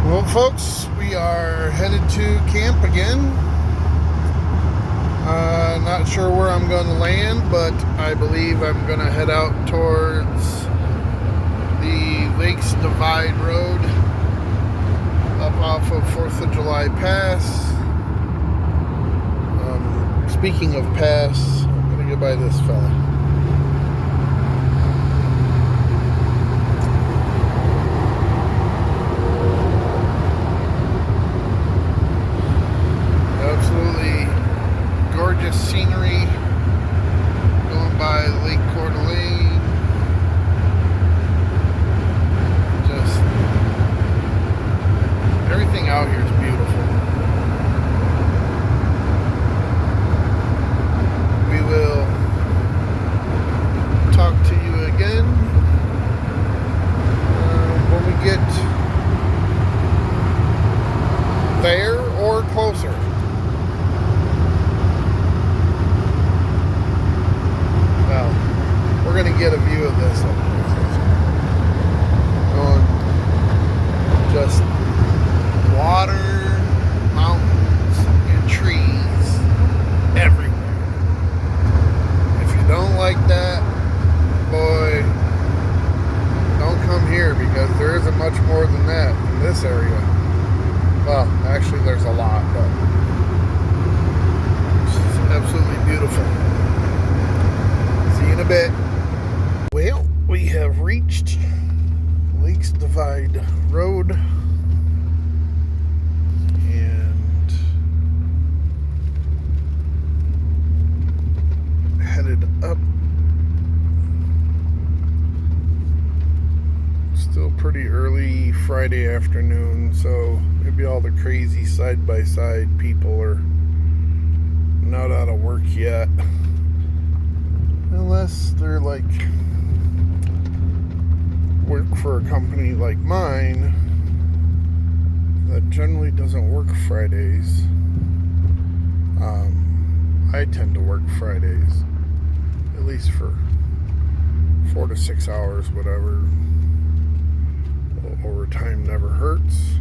Well, folks, we are headed to camp again. Not sure where I'm going to land, but I believe I'm going to head out towards the Lakes Devide Road up off of 4th of July Pass. Speaking of pass, I'm going to go by this fella. Gorgeous scenery going by Lake Coeur. Just everything out here is beautiful. We will talk to you again when we get there or closer. We're going to get a view of this. Just water, mountains, and trees everywhere. If you don't like that, boy, don't come here, because there isn't much more than that in this area. Well, actually there's a lot, but it's absolutely beautiful. See you in a bit. Well, we have reached Lakes Devide Road and headed up. Still pretty early Friday afternoon, so maybe all the crazy side-by-side people are not out of work yet. Unless they're like work for a company like mine that generally doesn't work Fridays. I tend to work Fridays, at least for 4 to 6 hours, whatever. Overtime never hurts,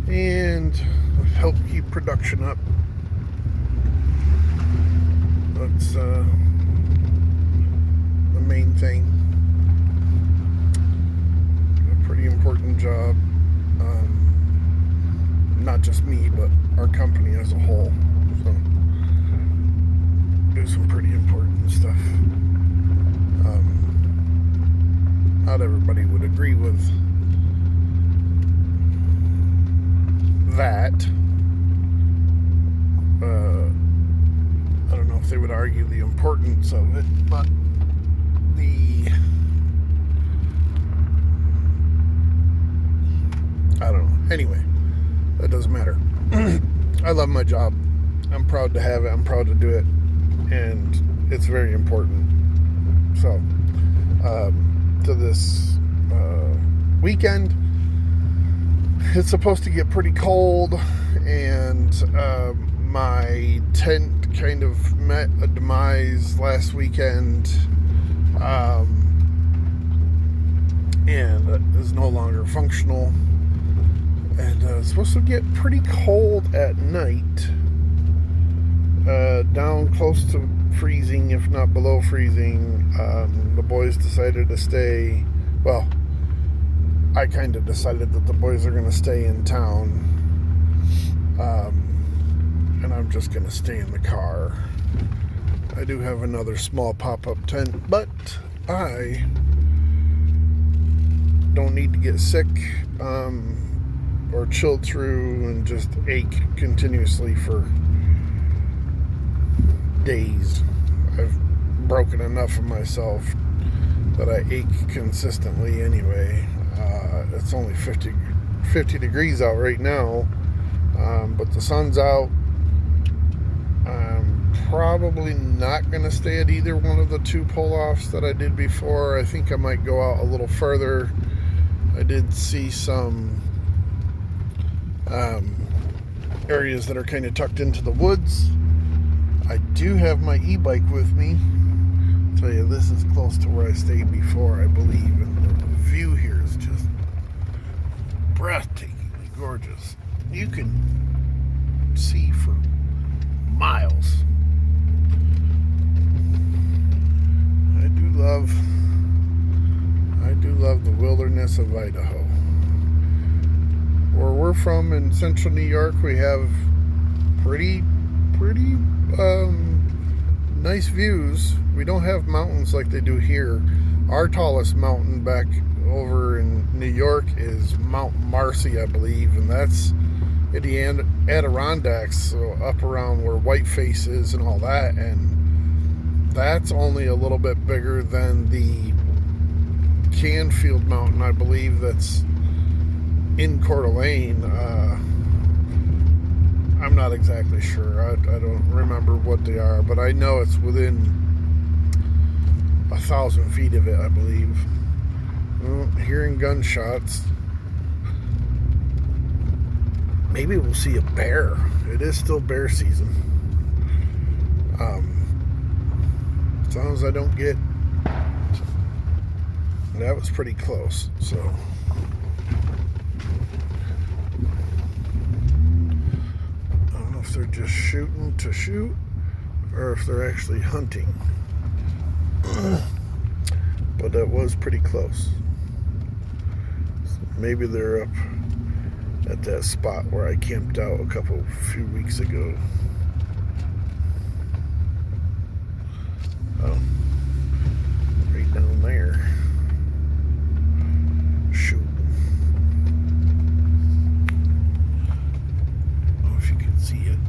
and help keep production up. That's the main thing. A pretty important job. Not just me, but our company as a whole. So, do some pretty important stuff. Not everybody would agree with that. I don't know if they would argue the importance of it, but I don't know. Anyway, that doesn't matter. I love my job. I'm proud to have it. I'm proud to do it. And it's very important. So, to this weekend, it's supposed to get pretty cold, and my tent kind of met a demise last weekend, and is no longer functional. And it's supposed to get pretty cold at night, down close to freezing, if not below freezing. The boys decided to stay. Well, I kind of decided that the boys are going to stay in town, and I'm just going to stay in the car. I do have another small pop-up tent, but I don't need to get sick or chilled through and just ache continuously for days. I've broken enough of myself that I ache consistently anyway. It's only 50 degrees out right now, but the sun's out. I'm probably not going to stay at either one of the two pull-offs that I did before. I think I might go out a little further. I did see some areas that are kind of tucked into the woods. I do have my e-bike with me. I'll tell you, this is close to where I stayed before, I believe, and the view here is just breathtakingly gorgeous. You can see for miles. I do love the wilderness of Idaho. Where we're from in central New York, we have pretty nice views. We don't have mountains like they do here. Our tallest mountain back over in New York is Mount Marcy, I believe, and that's in the Adirondacks, so up around where Whiteface is and all that, and that's only a little bit bigger than the Canfield Mountain, I believe, that's in Coeur d'Alene. I'm not exactly sure. I don't remember what they are, but I know it's within 1,000 feet of it, I believe. Well, hearing gunshots. Maybe we'll see a bear. It is still bear season. As long as I don't get... That was pretty close, so... I don't know if they're just shooting to shoot or if they're actually hunting. But that was pretty close. So maybe they're up at that spot where I camped out a few weeks ago. Oh, right down there. Shoot. I don't know if you can see it.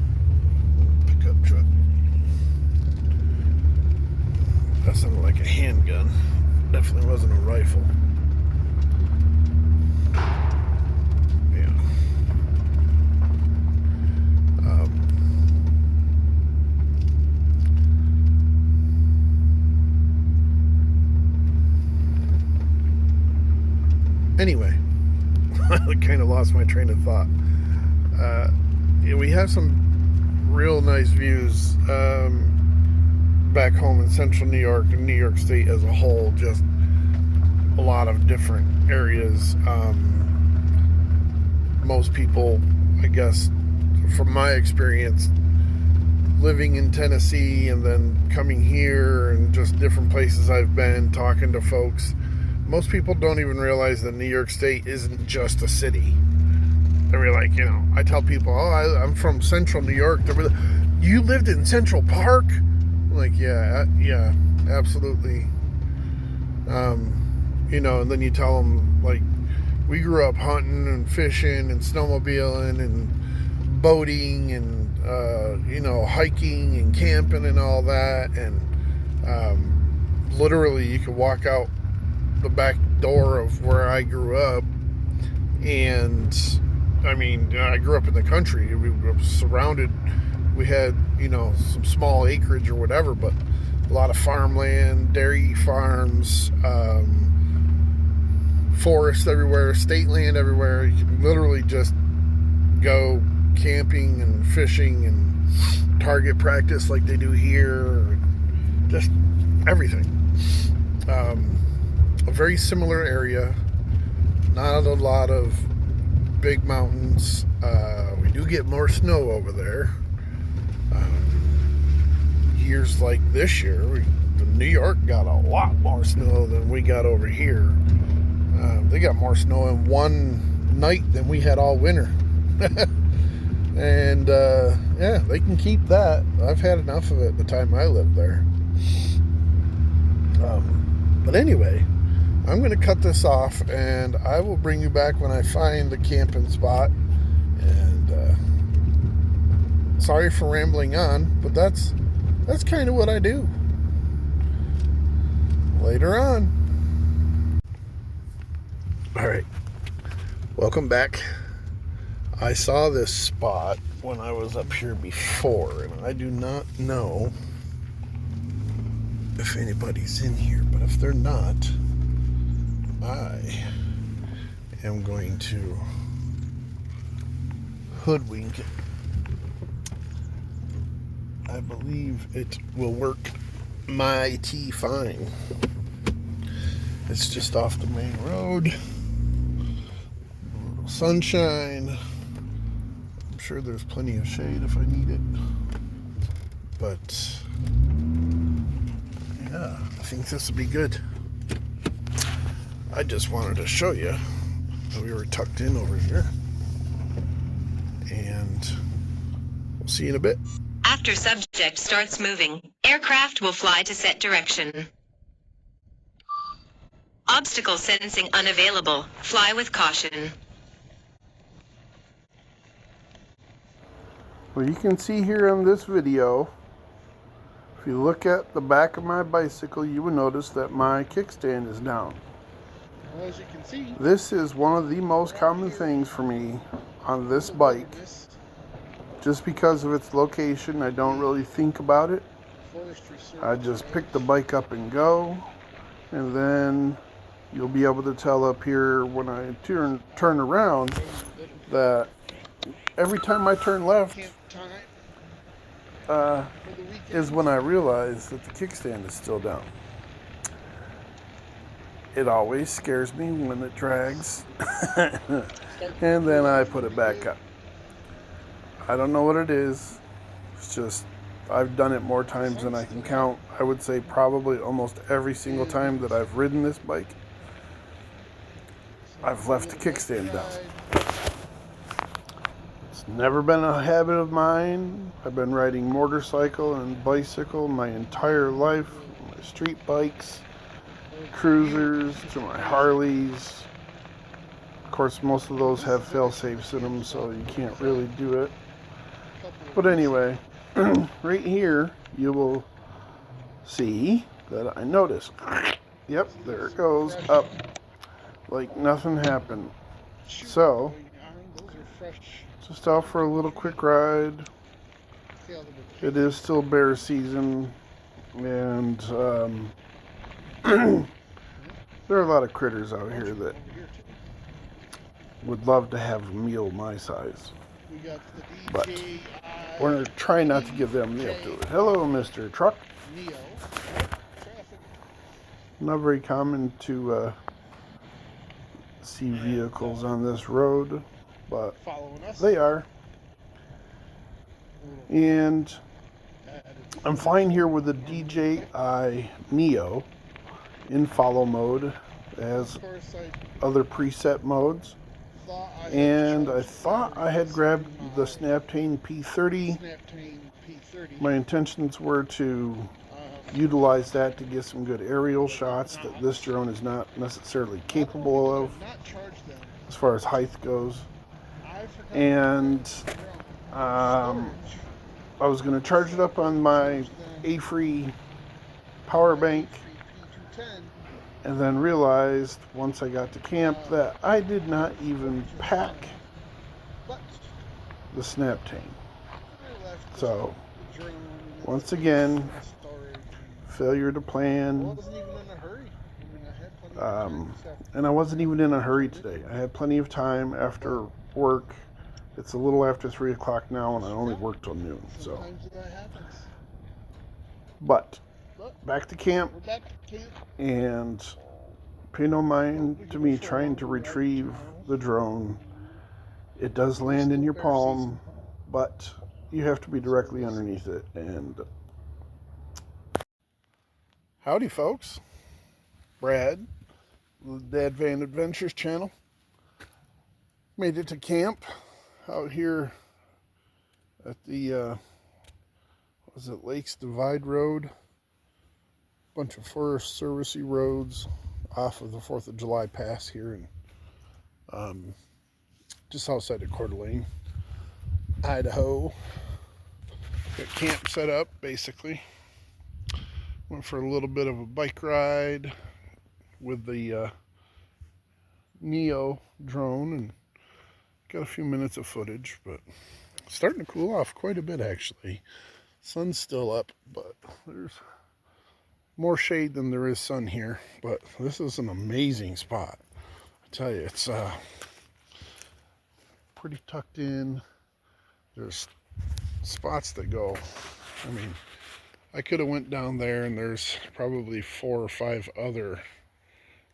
Pickup truck. That sounded like a handgun. Definitely wasn't a rifle. Anyway, I kind of lost my train of thought. Yeah, we have some real nice views back home in central New York and New York State as a whole. Just a lot of different areas. Most people, I guess, from my experience, living in Tennessee and then coming here and just different places I've been, talking to folks, most people don't even realize that New York State isn't just a city. They're like, I tell people, I'm from central New York. They're like, you lived in Central Park? I'm like, yeah, absolutely. And then you tell them, like, we grew up hunting and fishing and snowmobiling and boating and, hiking and camping and all that. And literally you could walk out the back door of where I grew up, and I grew up in the country. We were surrounded. We had some small acreage or whatever, but a lot of farmland, dairy farms, forests everywhere, state land everywhere. You can literally just go camping and fishing and target practice like they do here, just everything. A very similar area, not a lot of big mountains. We do get more snow over there. Years like this year, New York got a lot more snow than we got over here. They got more snow in one night than we had all winter. And they can keep that. I've had enough of it the time I lived there. But anyway, I'm going to cut this off, and I will bring you back when I find the camping spot. And sorry for rambling on, but that's kind of what I do. Later on. All right, welcome back. I saw this spot when I was up here before, and I do not know if anybody's in here, but if they're not, I am going to hoodwink it. I believe it will work mighty fine. It's just off the main road. sunshine. I'm sure there's plenty of shade if I need it. But yeah, I think this will be good. I just wanted to show you that we were tucked in over here. And we'll see you in a bit. After subject starts moving, aircraft will fly to set direction. Obstacle sensing unavailable. Fly with caution. Well, you can see here on this video, if you look at the back of my bicycle, you will notice that my kickstand is down. Well, as you can see, This is one of the most common things for me on this bike. Just because of its location, I don't really think about it. I just pick the bike up and go, and then you'll be able to tell up here when I turn around that every time I turn left is when I realize that the kickstand is still down. It always scares me when it drags, and then I put it back up. I don't know what it is. It's just, I've done it more times than I can count. I would say probably almost every single time that I've ridden this bike, I've left the kickstand down. It's never been a habit of mine. I've been riding motorcycle and bicycle my entire life. My street bikes, cruisers, to my Harleys. Of course, most of those have fail-safes in them, so you can't really do it. But anyway, right here, you will see that I noticed. Yep, there it goes, up, like nothing happened. So, just out for a little quick ride. It is still bear season, and there are a lot of critters out here that would love to have a meal my size. But we're trying not to give them meal to it. Hello, Mr. Truck. Not very common to see vehicles on this road, but they are. And I'm flying here with the DJI Neo in follow mode. It has other preset modes. And I thought I had grabbed the Snaptane P30. My intentions were to utilize that to get some good aerial shots that this drone is not necessarily capable of as far as height goes. And I was going to charge it up on my A-free power bank, and then realized once I got to camp that I did not even pack the Snaptane. So, once again, failure to plan. And I wasn't even in a hurry today. I had plenty of time after work. It's a little after 3 o'clock now, and I only work till noon. So, but back to camp, and pay no mind to me trying to retrieve the drone. It does land in your palm, but you have to be directly underneath it. And howdy, folks. Brad, the Dad Van Adventures channel. Made it to camp out here at the Lakes Devide Road. Bunch of Forest Service roads off of the 4th of July pass here, and just outside of Coeur d'Alene, Idaho. Got camp set up, basically. Went for a little bit of a bike ride with the Neo drone, and got a few minutes of footage, but it's starting to cool off quite a bit, actually. Sun's still up, but there's more shade than there is sun here. But this is an amazing spot. I tell you, it's pretty tucked in. There's spots that go, I mean, I could have went down there, and there's probably 4 or 5 other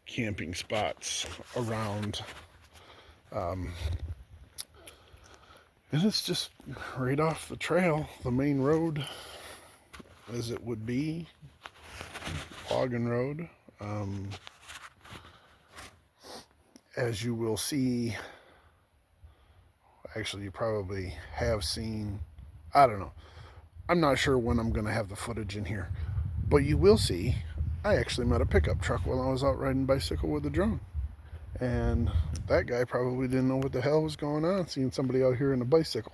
camping spots around And it's just right off the trail, the main road, as it would be, Logan Road. As you will see, actually you probably have seen, I don't know. I'm not sure when I'm going to have the footage in here, but you will see, I actually met a pickup truck while I was out riding bicycle with the drone. And that guy probably didn't know what the hell was going on seeing somebody out here in a bicycle.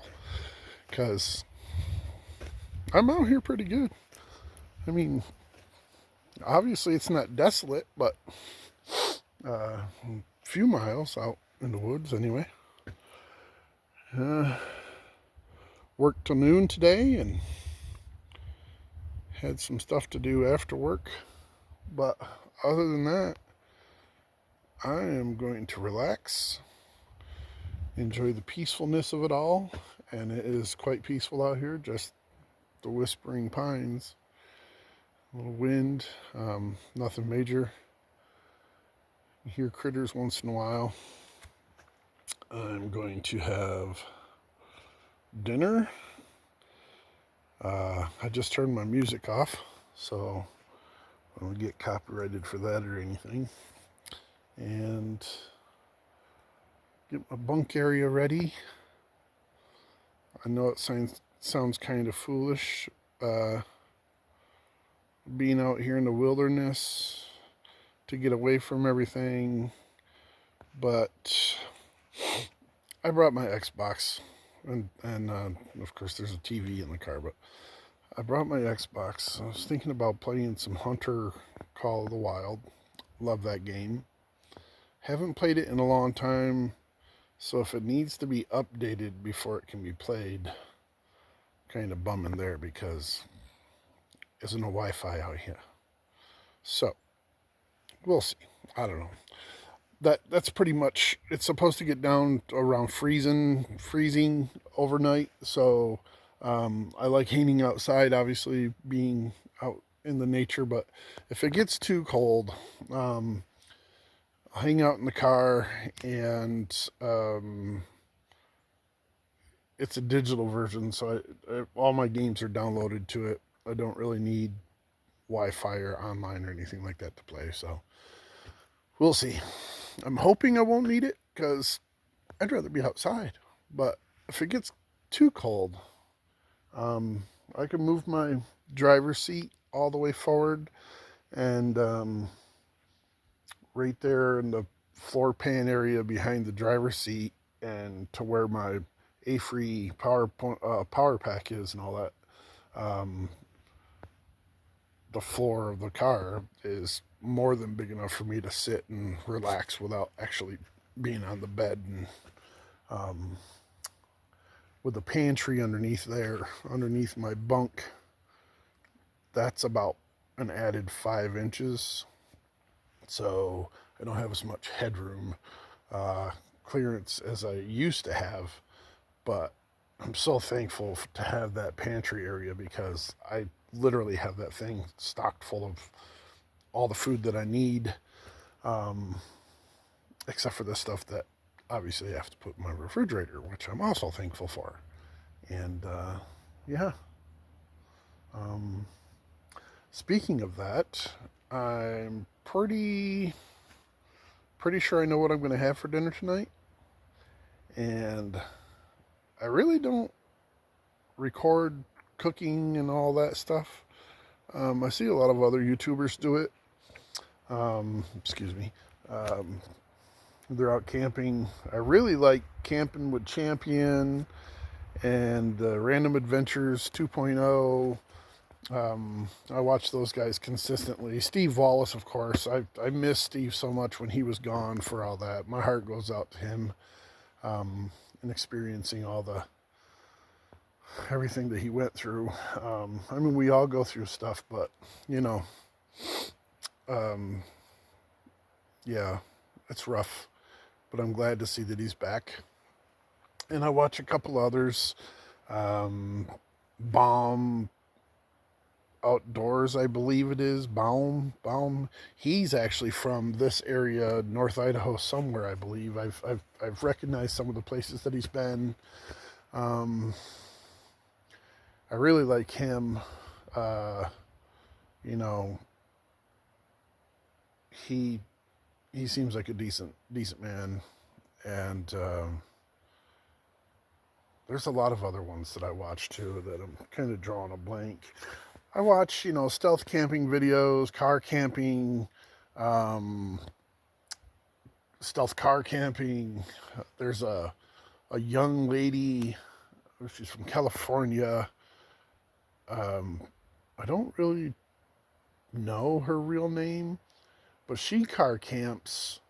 Because I'm out here pretty good. I mean, obviously it's not desolate, but a few miles out in the woods anyway. Worked till noon today and had some stuff to do after work. But other than that, I am going to relax, enjoy the peacefulness of it all, and it is quite peaceful out here, just the whispering pines, a little wind, nothing major. You hear critters once in a while. I'm going to have dinner. I just turned my music off, so I don't get copyrighted for that or anything. And get my bunk area ready. I know it sounds kind of foolish, being out here in the wilderness to get away from everything, but I brought my Xbox, and of course there's a TV in the car, but I brought my Xbox. I was thinking about playing some Hunter Call of the Wild. Love that game. Haven't played it in a long time, so if it needs to be updated before it can be played, kind of bumming there because isn't no Wi-Fi out here. So we'll see. I don't know. That's pretty much. It's supposed to get down around freezing overnight. So I like hanging outside, obviously being out in the nature. But if it gets too cold, I'll hang out in the car, and it's a digital version, so all my games are downloaded to it. I don't really need Wi-Fi or online or anything like that to play. So we'll see. I'm hoping I won't need it because I'd rather be outside. But if it gets too cold, I can move my driver's seat all the way forward, and right there in the floor pan area behind the driver's seat, and to where my A-free power pack is and all that. The floor of the car is more than big enough for me to sit and relax without actually being on the bed. And with the pantry underneath my bunk, that's about an added 5 inches. So I don't have as much headroom clearance as I used to have, but I'm so thankful to have that pantry area because I literally have that thing stocked full of all the food that I need, except for the stuff that obviously I have to put in my refrigerator, which I'm also thankful for. And yeah. Speaking of that, I'm pretty sure I know what I'm going to have for dinner tonight. And I really don't record cooking and all that stuff. I see a lot of other YouTubers do it. Excuse me. They're out camping. I really like Camping with Champion and Random Adventures 2.0. I watch those guys consistently. Steve Wallace, of course. I miss Steve so much when he was gone for all that. My heart goes out to him, and experiencing everything that he went through. I mean, we all go through stuff, but yeah, it's rough. But I'm glad to see that he's back. And I watch a couple others. Bomb Outdoors, I believe it is. Baum. He's actually from this area, North Idaho, somewhere. I believe I've recognized some of the places that he's been. I really like him. You know, he seems like a decent man, and there's a lot of other ones that I watch too that I'm kind of drawing a blank. I watch, stealth camping videos, car camping, um, stealth car camping. There's a young lady, she's from California. I don't really know her real name, but she car camps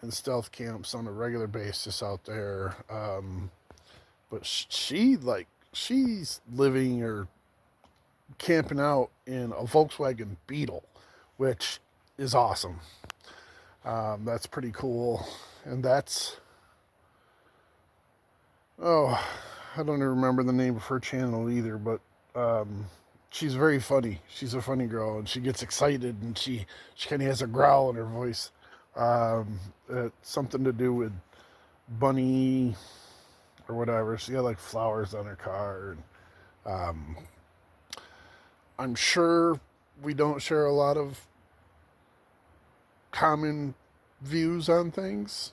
and stealth camps on a regular basis out there. But she's living or camping out in a Volkswagen Beetle, which is awesome. That's pretty cool. And I don't even remember the name of her channel either, but she's very funny. She's a funny girl, and she gets excited, and she kind of has a growl in her voice. It's something to do with bunny or whatever. She had like flowers on her car, and I'm sure we don't share a lot of common views on things.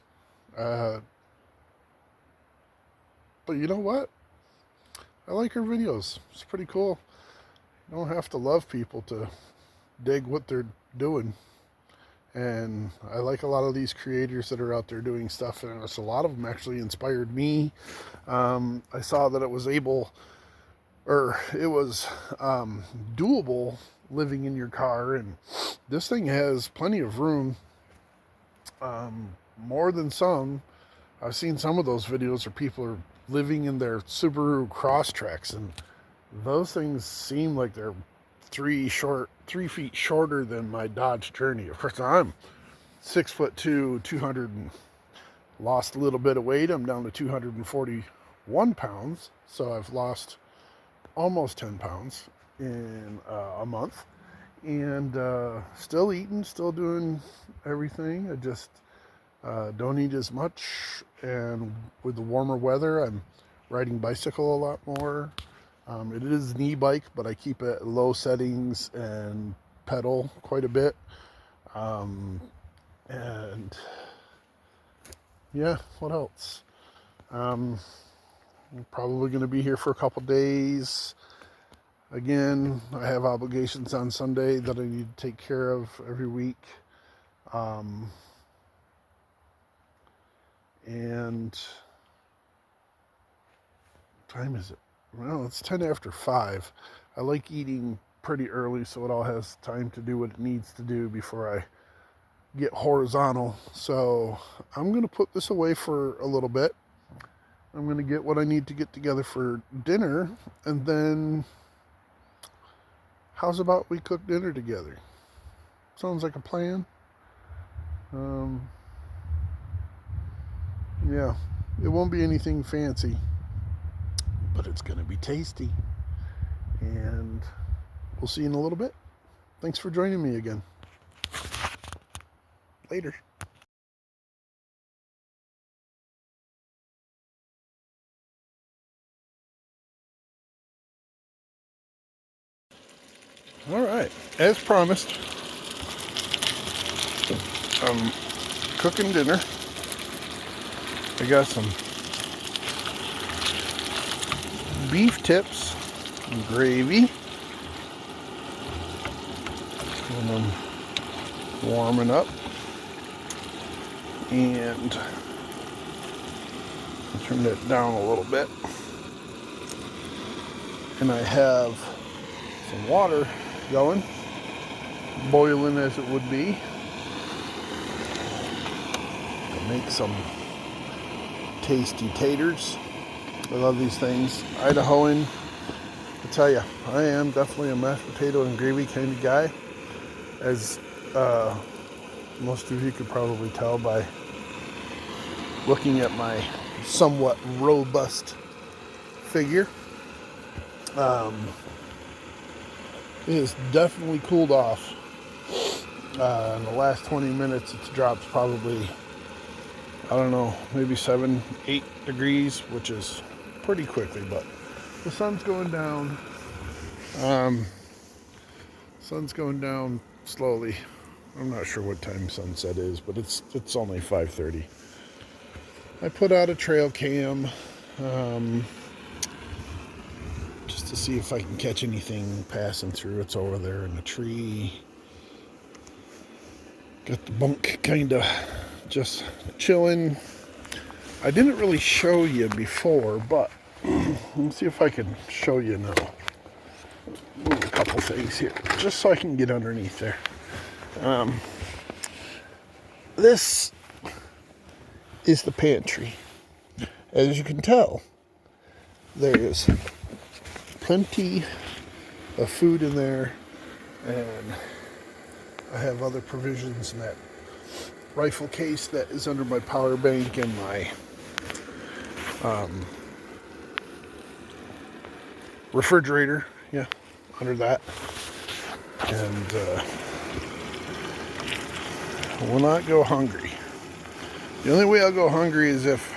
But you know what? I like her videos. It's pretty cool. You don't have to love people to dig what they're doing. And I like a lot of these creators that are out there doing stuff, and a lot of them actually inspired me. I saw that it was doable living in your car, and this thing has plenty of room, more than some. I've seen some of those videos where people are living in their Subaru Crosstreks, and those things seem like they're 3 feet shorter than my Dodge Journey. Of course, I'm 6'2", 200, and lost a little bit of weight. I'm down to 241 pounds, so I've lost almost 10 pounds in a month, and still eating, still doing everything. I just don't eat as much, and with the warmer weather, I'm riding bicycle a lot more. It is an e-bike, but I keep it at low settings and pedal quite a bit. And yeah, what else? I'm probably going to be here for a couple days. Again, I have obligations on Sunday that I need to take care of every week. And what time is it? Well, it's 10 after 5. I like eating pretty early so it all has time to do what it needs to do before I get horizontal. So I'm going to put this away for a little bit. I'm going to get what I need to get together for dinner, and then how's about we cook dinner together? Sounds like a plan. Yeah, it won't be anything fancy, but it's going to be tasty. And we'll see you in a little bit. Thanks for joining me again. Later. All right, as promised, I'm cooking dinner. I got some beef tips and gravy, and I'm warming up, and I'll turn that down a little bit, and I have some water going, boiling as it would be, to make some tasty taters. I love these things. Idahoan, I tell you, I am definitely a mashed potato and gravy kind of guy, as most of you could probably tell by looking at my somewhat robust figure. It has definitely cooled off. In the last 20 minutes, it's dropped probably, I don't know, maybe 7, 8 degrees, which is pretty quickly, but the sun's going down. Sun's going down slowly. I'm not sure what time sunset is, but it's only 5:30. I put out a trail cam just to see if I can catch anything passing through. It's over there in the tree. Got the bunk kind of just chilling. I didn't really show you before, but let's see if I can show you now. Move a couple things here, just so I can get underneath there. This is the pantry. As you can tell, there is plenty of food in there, and I have other provisions in that rifle case that is under my power bank and my refrigerator. Yeah, under that. And I will not go hungry. The only way I'll go hungry is if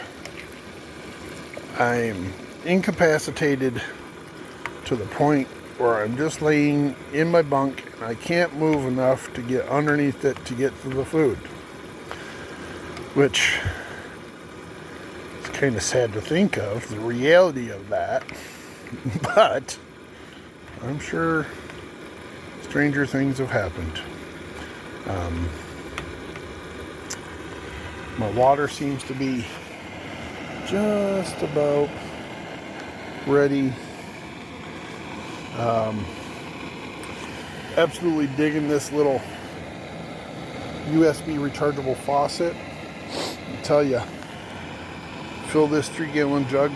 I'm incapacitated to the point where I'm just laying in my bunk and I can't move enough to get underneath it to get to the food. Which is kind of sad to think of, the reality of that. But I'm sure stranger things have happened. My water seems to be just about ready. Absolutely digging this little USB rechargeable faucet. I tell you, fill this 3-gallon jug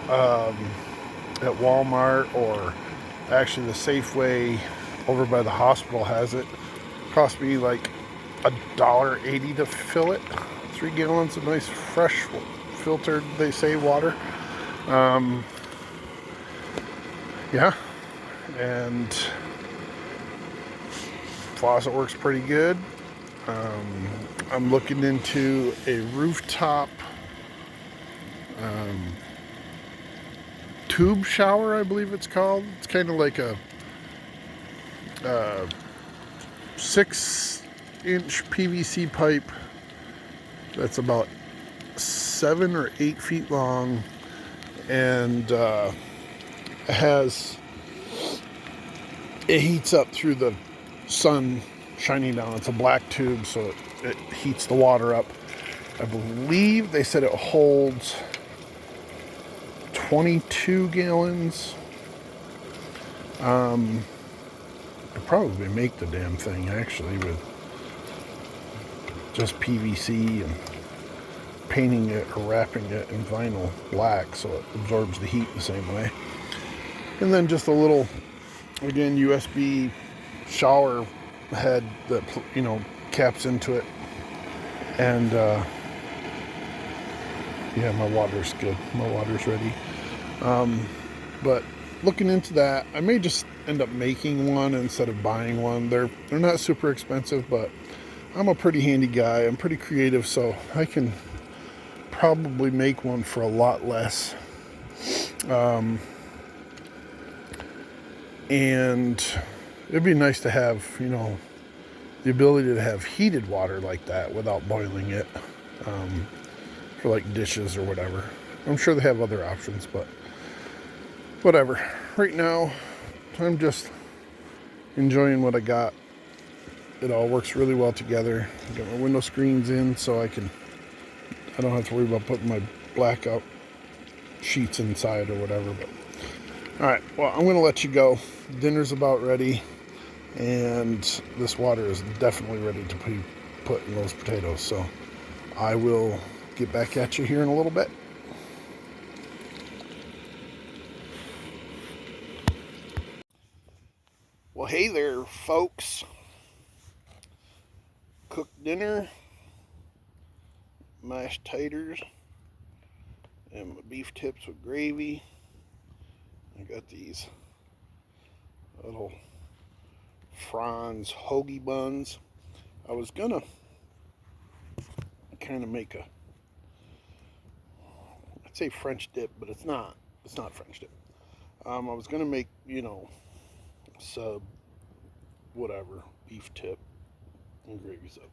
at Walmart, or actually the Safeway over by the hospital has it. Cost me like $1.80 to fill it. 3 gallons of nice fresh filtered, they say, water. Yeah, and faucet works pretty good. I'm looking into a rooftop tube shower, I believe it's called. It's kind of like a 6-inch PVC pipe that's about 7 or 8 feet long, and it heats up through the sun shining down. It's a black tube, so it heats the water up. I believe they said it holds 22 gallons. I'd probably make the damn thing actually with just PVC and painting it or wrapping it in vinyl black so it absorbs the heat the same way. And then just a little, again, USB shower head that, you know, caps into it. And yeah, my water's good. My water's ready. But looking into that, I may just end up making one instead of buying one. They're not super expensive, but I'm a pretty handy guy. I'm pretty creative, so I can probably make one for a lot less. And it'd be nice to have, you know, the ability to have heated water like that without boiling it, for like dishes or whatever. I'm sure they have other options, but whatever. Right now, I'm just enjoying what I got. It all works really well together. I got my window screens in, so I don't have to worry about putting my blackout sheets inside or whatever. But all right, well, I'm gonna let you go. Dinner's about ready, and this water is definitely ready to be put in those potatoes. So I will get back at you here in a little bit. Well, hey there, folks. Cooked dinner, mashed taters, and my beef tips with gravy. I got these little Franz hoagie buns. I was gonna kind of make I'd say French dip, but it's not. It's not French dip. I was gonna make, sub, whatever, beef tip and gravy sub,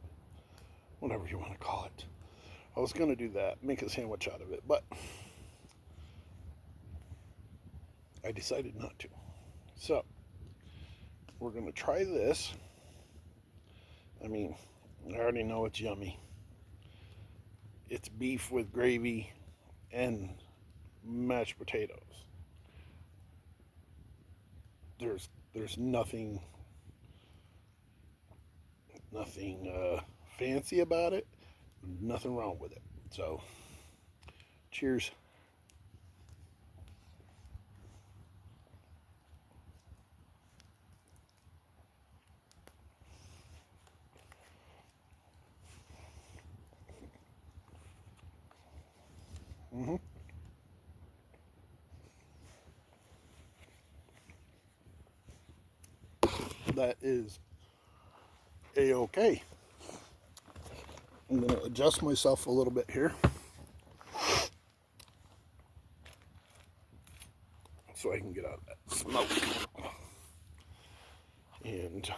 whatever you want to call it. I was gonna do that, make a sandwich out of it, but I decided not to. So we're gonna try this. I mean, I already know it's yummy. It's beef with gravy and mashed potatoes. There's nothing fancy about it. Nothing wrong with it. So, cheers. Mm-hmm. That is a-okay. I'm going to adjust myself a little bit here so I can get out of that smoke. And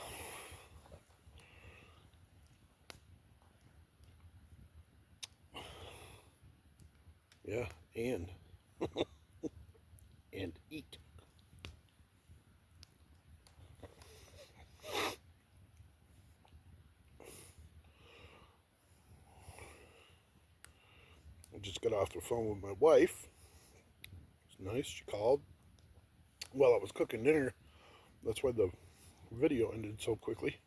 yeah, and eat. I just got off the phone with my wife. It's nice. She called while I was cooking dinner. That's why the video ended so quickly.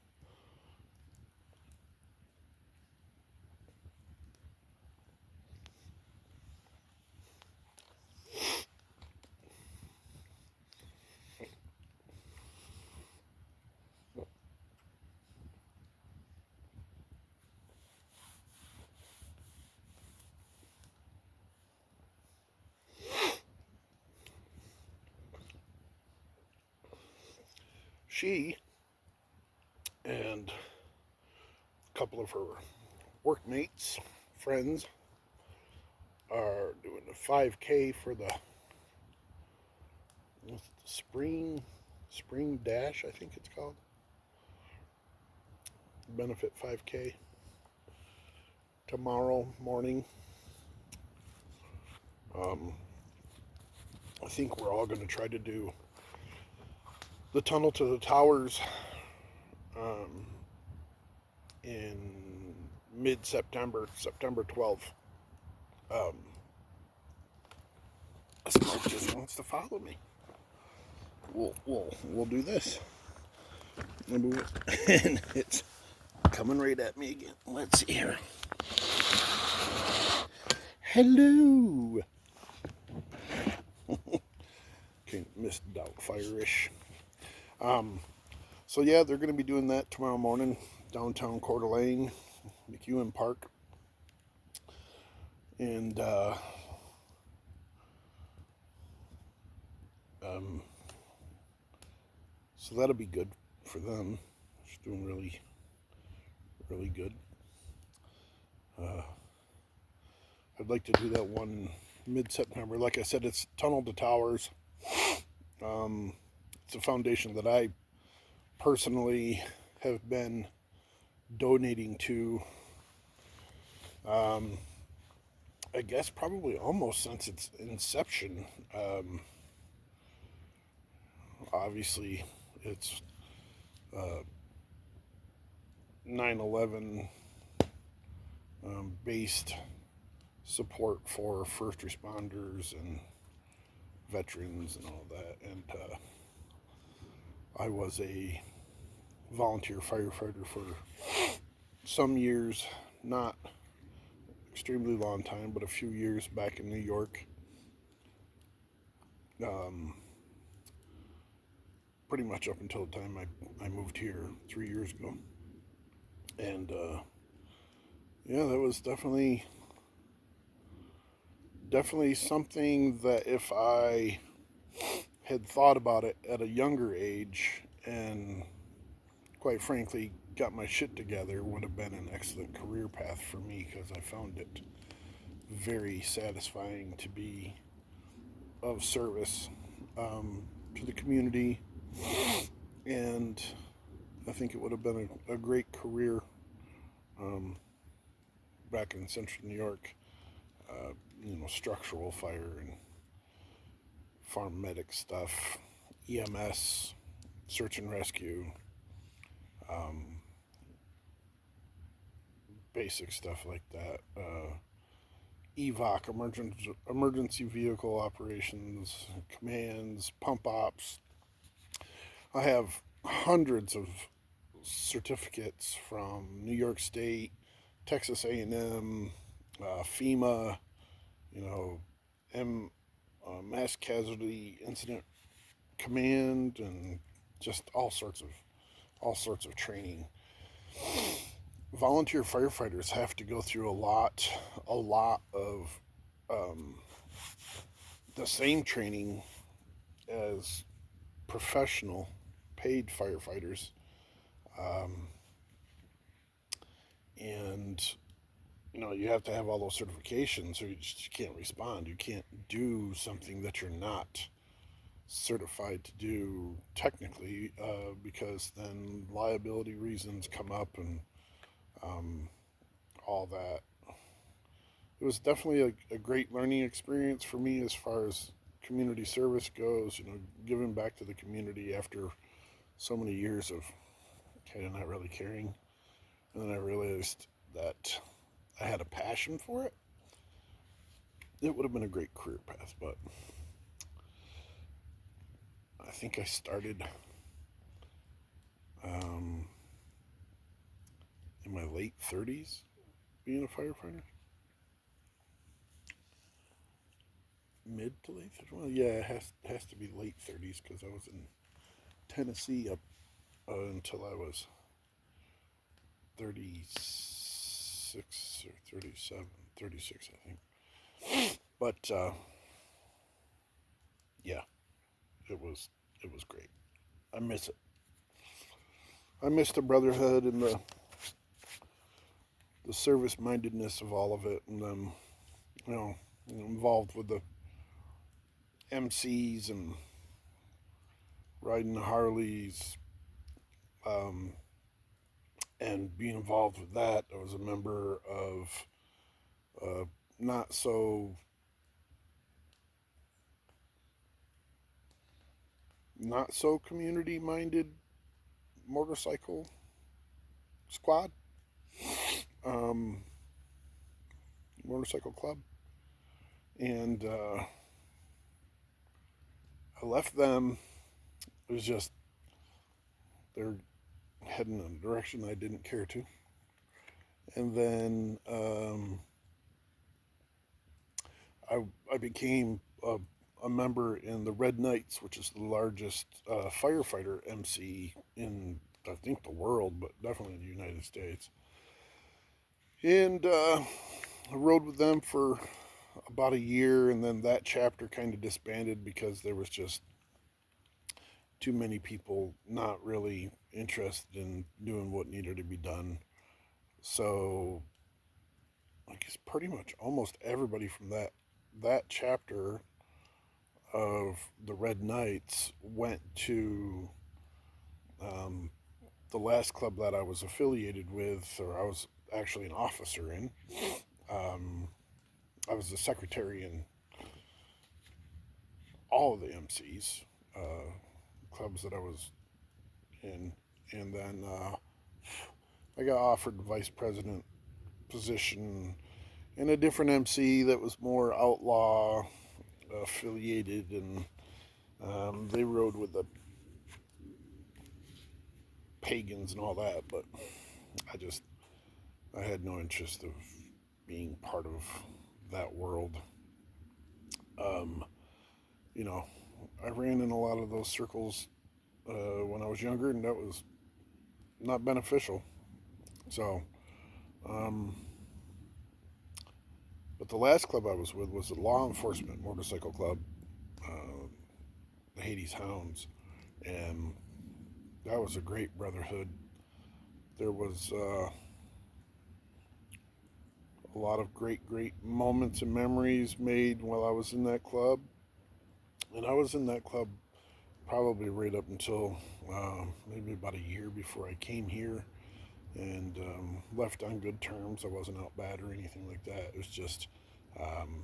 She and a couple of her workmates, friends, are doing a 5K for the spring dash, I think it's called. Benefit 5K tomorrow morning. I think we're all going to try to do the tunnel to the towers in mid-September, September 12th. Smoke just wants to follow me. We'll do this. And it's coming right at me again. Let's see here. Hello. Okay, Miss Doubtfire-ish. So yeah, they're going to be doing that tomorrow morning, downtown Coeur d'Alene, McEwen Park. And so that'll be good for them. She's doing really, really good. I'd like to do that one mid-September. Like I said, it's Tunnel to Towers. It's a foundation that I personally have been donating to, I guess probably almost since its inception. Obviously, it's 9/11 based support for first responders and veterans and all that. And I was a volunteer firefighter for some years, not extremely long time, but a few years back in New York. Pretty much up until the time I moved here 3 years ago. And yeah, that was definitely something that if I had thought about it at a younger age and quite frankly, got my shit together, would have been an excellent career path for me because I found it very satisfying to be of service to the community, and I think it would have been a great career um, back in central New York. Structural fire and farm medic stuff, EMS, search and rescue, um, basic stuff like that. EVOC, emergency vehicle operations, commands, pump ops. I have hundreds of certificates from New York State, Texas A&M, FEMA, you know, M, Mass Casualty Incident Command, and just all sorts of training. Volunteer firefighters have to go through a lot of um, the same training as professional paid firefighters, um, and you have to have all those certifications, or you can't respond. You can't do something that you're not certified to do technically, because then liability reasons come up and all that. It was definitely a great learning experience for me as far as community service goes, giving back to the community after so many years of kind of not really caring. And then I realized that I had a passion for it. It would have been a great career path, but I think I started in my late 30s being a firefighter. Mid to late 30s? Well, yeah, it has to be late 30s because I was in Tennessee up until I was 36 or 37, 36, I think. But yeah, it was great. I miss it. I miss the brotherhood and the service mindedness of all of it, and involved with the MCs and riding the Harleys, and being involved with that. I was a member of not so community minded motorcycle squad, motorcycle club, and I left them. It was just they're heading in a direction I didn't care to, and then I became a member in the Red Knights, which is the largest firefighter MC in, I think, the world, but definitely in the United States. And I rode with them for about a year, and then that chapter kind of disbanded because there was just too many people not really interested in doing what needed to be done. So I guess pretty much almost everybody from that chapter of the Red Knights went to the last club that I was affiliated with, or I was actually an officer in. I was the secretary in all of the MCs clubs that I was in, and then I got offered the vice president position in a different MC that was more outlaw affiliated, and they rode with the pagans and all that, but I had no interest of being part of that world. You know, I ran in a lot of those circles when I was younger, and that was not beneficial. So, but the last club I was with was a law enforcement motorcycle club, the Hades Hounds, and that was a great brotherhood. There was a lot of great moments and memories made while I was in that club. And I was in that club probably right up until maybe about a year before I came here, and left on good terms. I wasn't out bad or anything like that. It was just um,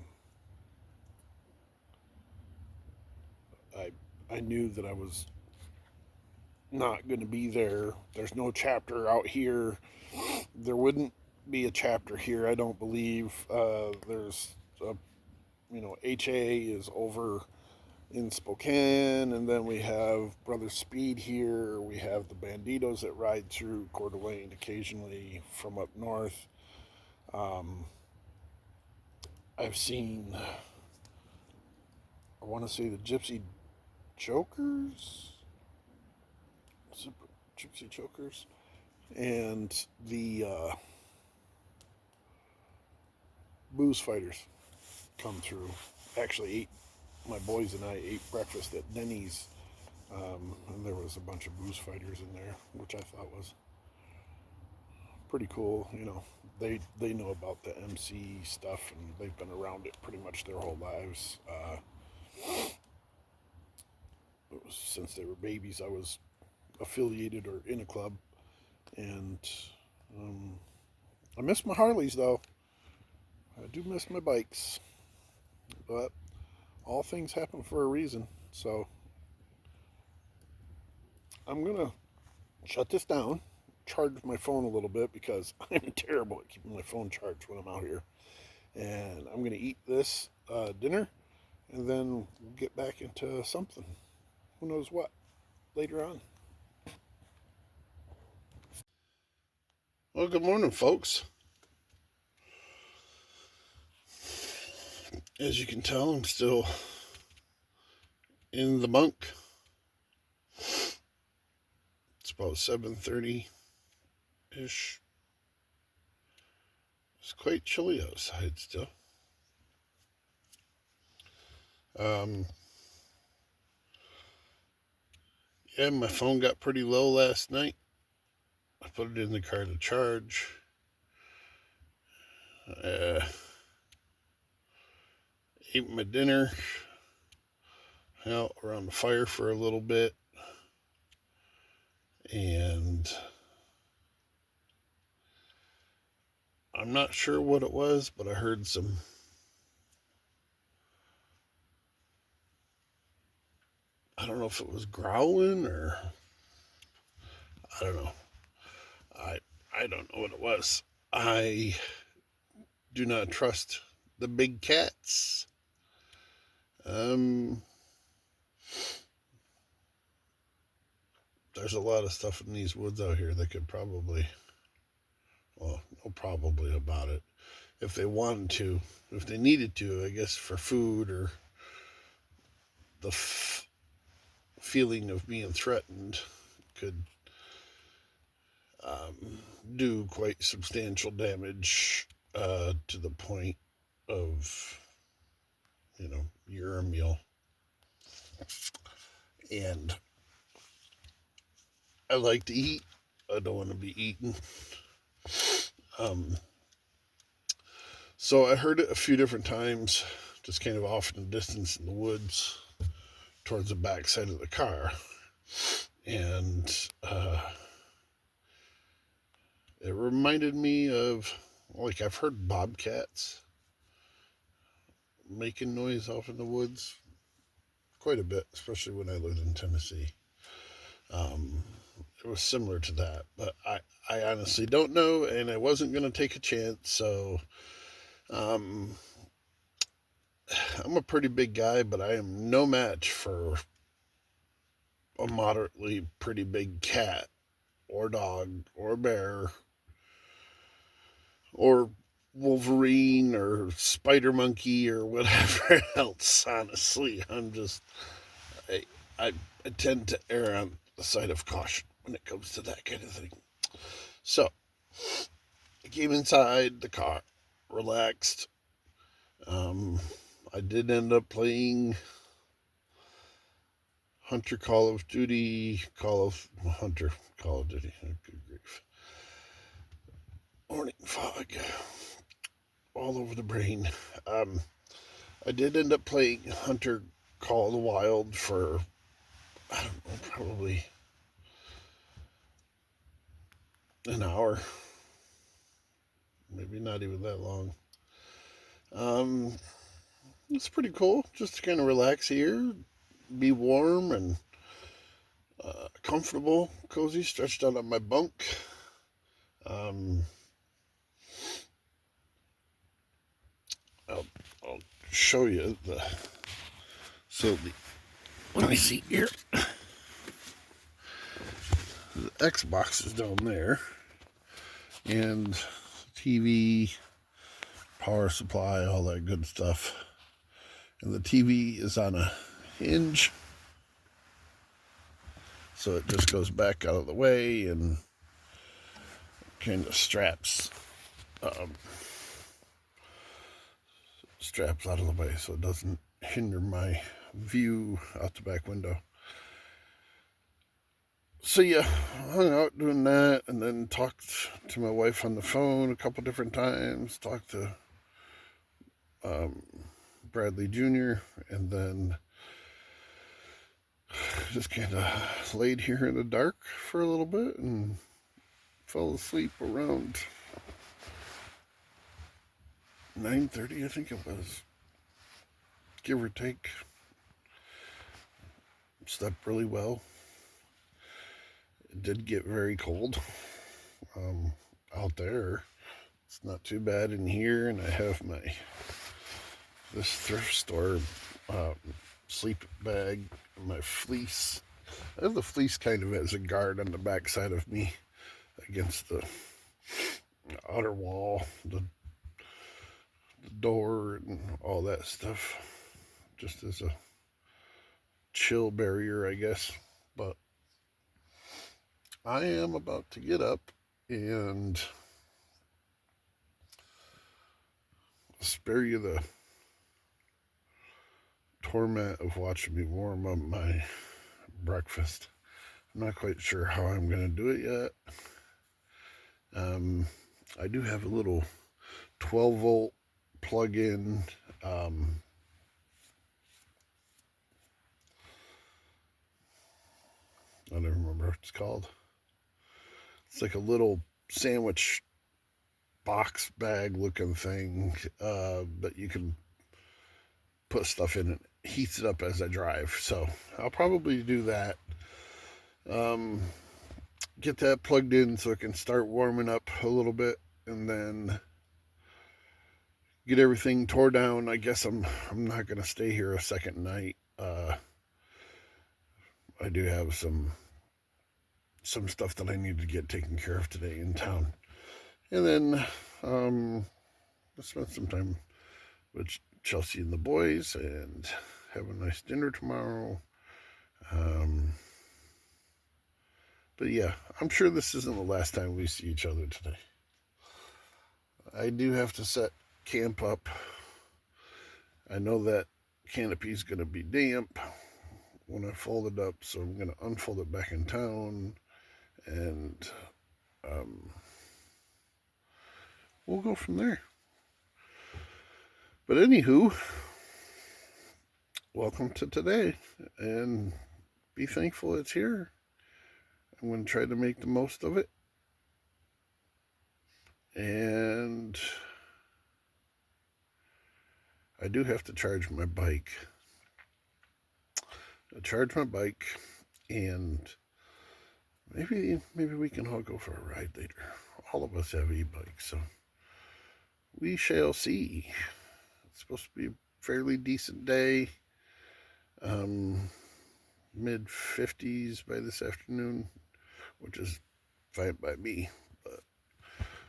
I I knew that I was not going to be there. There's no chapter out here. There wouldn't be a chapter here, I don't believe. There's a, HA is over in Spokane, and then we have Brother Speed here. We have the Banditos that ride through Coeur d'Alene occasionally from up north. Um, I've seen, I want to say the Gypsy Jokers, Gypsy Jokers, and the Booze Fighters come through. Actually, my boys and I ate breakfast at Denny's, and there was a bunch of Booze Fighters in there, which I thought was pretty cool. They know about the MC stuff, and they've been around it pretty much their whole lives. Since they were babies, I was affiliated or in a club, and I miss my Harleys though. I do miss my bikes, but all things happen for a reason. So I'm gonna shut this down, charge my phone a little bit because I'm terrible at keeping my phone charged when I'm out here. And I'm gonna eat this dinner, and then we'll get back into something. Who knows what later on. Well, good morning, folks. As you can tell, I'm still in the bunk. It's about 7:30 ish. It's quite chilly outside still. Yeah, my phone got pretty low last night. I put it in the car to charge. Ate my dinner out around the fire for a little bit, and I'm not sure what it was, but I heard some I don't know if it was growling or I don't know. I don't know what it was. I do not trust the big cats. There's a lot of stuff in these woods out here that could probably, well, no probably about it. If they wanted to, if they needed to, I guess for food or the feeling of being threatened, could do quite substantial damage to the point of, you're a meal. And I like to eat. I don't want to be eaten. So I heard it a few different times, just kind of off in the distance in the woods towards the back side of the car. And it reminded me of, like, I've heard bobcats making noise off in the woods quite a bit, especially when I lived in Tennessee. It was similar to that, but I honestly don't know, and I wasn't going to take a chance, so I'm a pretty big guy, but I am no match for a moderately pretty big cat or dog or bear or Wolverine or spider monkey or whatever else. Honestly, I tend to err on the side of caution when it comes to that kind of thing. So I came inside the car, relaxed. I did end up playing Call of Duty. Good grief. Morning fog all over the brain. I did end up playing Hunter Call of the Wild for, I don't know, probably an hour. Maybe not even that long. It's pretty cool just to kind of relax here, be warm and comfortable, cozy, stretched out on my bunk. I'll show you let me see here. The Xbox is down there, and TV, power supply, all that good stuff. And the TV is on a hinge, so it just goes back out of the way and kind of straps out of the way so it doesn't hinder my view out the back window. So yeah, hung out doing that, and then talked to my wife on the phone a couple different times, talked to Bradley Jr., and then just kind of laid here in the dark for a little bit and fell asleep around 9:30, I think it was, give or take. Slept really well. It did get very cold out there. It's not too bad in here, and I have this thrift store sleep bag, my fleece. I have the fleece kind of as a guard on the back side of me against the outer wall, the door, and all that stuff, just as a chill barrier, I guess. But I am about to get up and spare you the torment of watching me warm up my breakfast. I'm not quite sure how I'm going to do it yet. I do have a little 12-volt plug-in I don't remember what it's called. It's like a little sandwich box bag looking thing that you can put stuff in. It heats it up as I drive, so I'll probably do that. Get that plugged in so it can start warming up a little bit, and then get everything tore down. I guess I'm not gonna stay here a second night. I do have some stuff that I need to get taken care of today in town, and then I'll spend some time with Chelsea and the boys and have a nice dinner tomorrow. But yeah, I'm sure this isn't the last time we see each other today. I do have to set camp up. I know that canopy's going to be damp when I fold it up, so I'm going to unfold it back in town, and we'll go from there. But anywho, welcome to today, and be thankful it's here. I'm going to try to make the most of it. And I do have to charge my bike. And maybe we can all go for a ride later. All of us have e-bikes, so we shall see. It's supposed to be a fairly decent day. Mid-50s by this afternoon, which is fine by me, but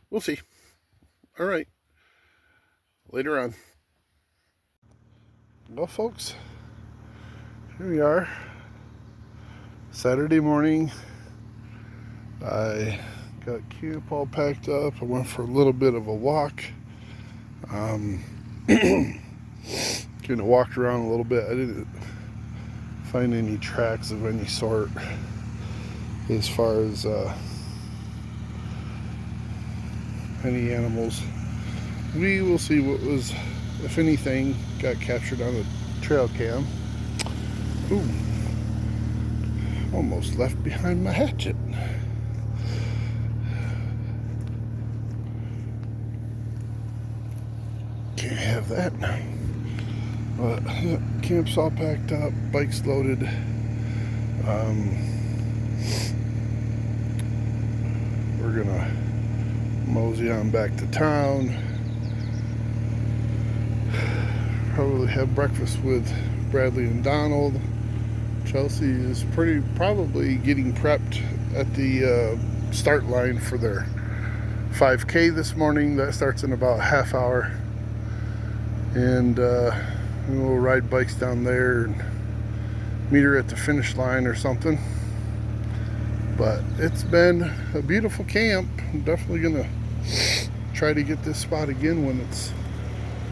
we'll see. All right, later on. Well, folks, here we are, Saturday morning. I got camp all packed up. I went for a little bit of a walk. Kind of walked around a little bit. I didn't find any tracks of any sort as far as any animals. We will see what was, if anything, got captured on the trail cam. Ooh, almost left behind my hatchet. Can't have that. But yeah, camp's all packed up, bike's loaded. We're gonna mosey on back to town. Probably have breakfast with Bradley and Donald. Chelsea is probably getting prepped at the start line for their 5K this morning. That starts in about a half hour. And we'll ride bikes down there and meet her at the finish line or something. But it's been a beautiful camp. I'm definitely gonna try to get this spot again when it's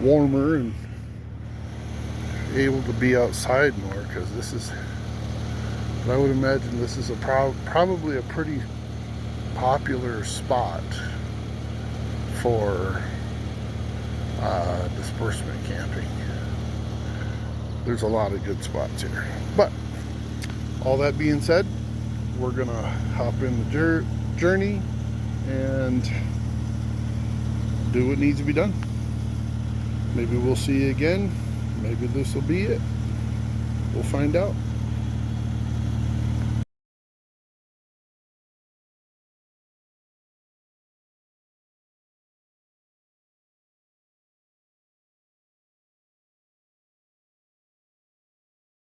warmer and able to be outside more, because this is, I would imagine this is probably a pretty popular spot for disbursement camping. There's a lot of good spots here. But all that being said, we're gonna hop in the journey and do what needs to be done. Maybe we'll see you again. Maybe this will be it. We'll find out.